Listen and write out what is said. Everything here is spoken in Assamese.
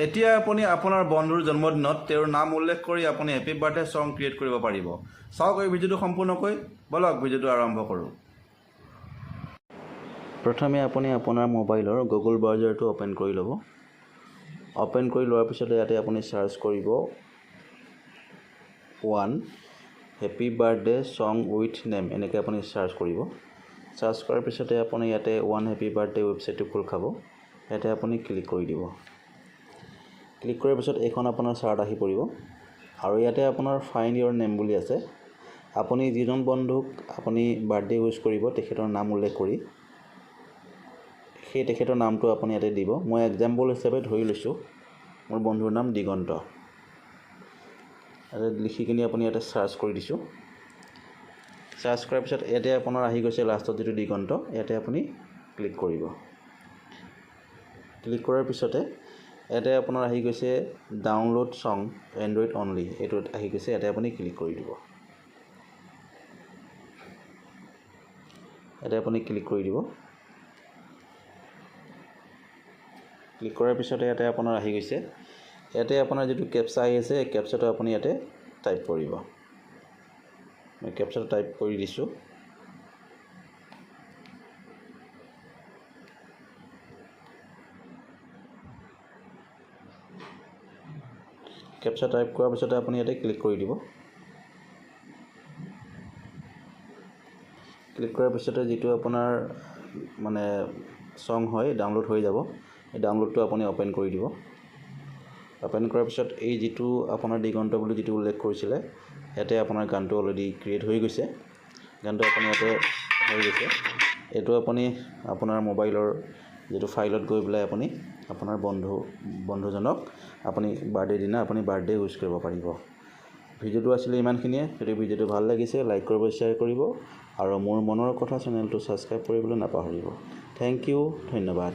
এতিয়া আপুনি আপোনাৰ বন্ধুৰ জন্মদিনত তেওঁৰ নাম উল্লেখ কৰি আপুনি হেপী বাৰ্থডে ছং ক্ৰিয়েট কৰিব পাৰিব। চাওক এই ভিডিঅ'টো সম্পূৰ্ণকৈ, বলক ভিডিঅ'টো আৰম্ভ কৰোঁ। প্ৰথমে আপুনি আপোনাৰ মোবাইলৰ গুগল ব্ৰাউজাৰটো অ'পেন কৰি ল'ব। অ'পেন কৰি লোৱাৰ পিছতে ইয়াতে আপুনি চাৰ্চ কৰিব one happy birthday song with name, এনেকৈ আপুনি চাৰ্চ কৰিব। চাৰ্চ কৰাৰ পিছতে আপুনি ইয়াতে ওৱান হেপী বাৰ্থডে ৱেবছাইটটো খোল খাব। ইয়াতে আপুনি ক্লিক কৰি দিব। ক্লিক কৰাৰ পিছত এইখন আপোনাৰ চাৰ্ট আহি পৰিব আৰু ইয়াতে আপোনাৰ ফাইণ্ড ইয়ৰ নেম বুলি আছে। আপুনি যিজন বন্ধুক আপুনি বাৰ্থডে উইছ কৰিব তেখেতৰ নাম উল্লেখ কৰি সেই তেখেতৰ নামটো আপুনি ইয়াতে দিব। মই এক্সাম্পল হিচাপে ধৰি লৈছোঁ মোৰ বন্ধুৰ নাম দিগন্ত। ইয়াতে লিখি কিনি আপুনি ইয়াতে চাৰ্চ কৰি দিছোঁ। চাৰ্চ কৰাৰ পিছত ইয়াতে আপোনাৰ আহি গৈছে লাষ্টত যিটো দিগন্ত, ইয়াতে আপুনি ক্লিক কৰিব। ক্লিক কৰাৰ পিছতে ইয়াতে আপোনাৰ আহি গৈছে ডাউনলোড ছং এণ্ড্ৰইড অনলি, এইটোত আহি গৈছে। ইয়াতে আপুনি ক্লিক কৰি দিব। ইয়াতে আপুনি ক্লিক কৰি দিব। ক্লিক কৰাৰ পিছতে ইয়াতে আপোনাৰ আহি গৈছে। ইয়াতে আপোনাৰ যিটো কেপচা আহি আছে এই কেপচাটো আপুনি ইয়াতে টাইপ কৰিব। মই কেপচাটো টাইপ কৰি দিছোঁ। কেপচা টাইপ কৰাৰ পিছতে আপুনি ইয়াতে ক্লিক কৰি দিব। ক্লিক কৰাৰ পিছতে যিটো আপোনাৰ মানে ছং হয় ডাউনলোড হৈ যাব। এই ডাউনলোডটো আপুনি অ'পেন কৰি দিব। অ'পেন কৰাৰ পিছত এই যিটো আপোনাৰ দিগন্ত বুলি যিটো উল্লেখ কৰিছিলে ইয়াতে আপোনাৰ গানটো অলৰেডি ক্ৰিয়েট হৈ গৈছে। গানটো আপুনি ইয়াতে হৈ গৈছে। এইটো আপুনি আপোনাৰ মোবাইলৰ যিটো ফাইলত গৈ পেলাই আপুনি আপোনাৰ বন্ধুজনক আপুনি বাৰ্থডে দিনা আপুনি বাৰ্থডে উইছ কৰিব পাৰিব। ভিডিঅ'টো আছিলে ইমানখিনিয়ে। যদি ভিডিঅ'টো ভাল লাগিছে লাইক কৰিব, শ্বেয়াৰ কৰিব আৰু মোৰ মনৰ কথা চেনেলটো ছাবস্ক্ৰাইব কৰিবলৈ নাপাহৰিব। থেংক ইউ, ধন্যবাদ।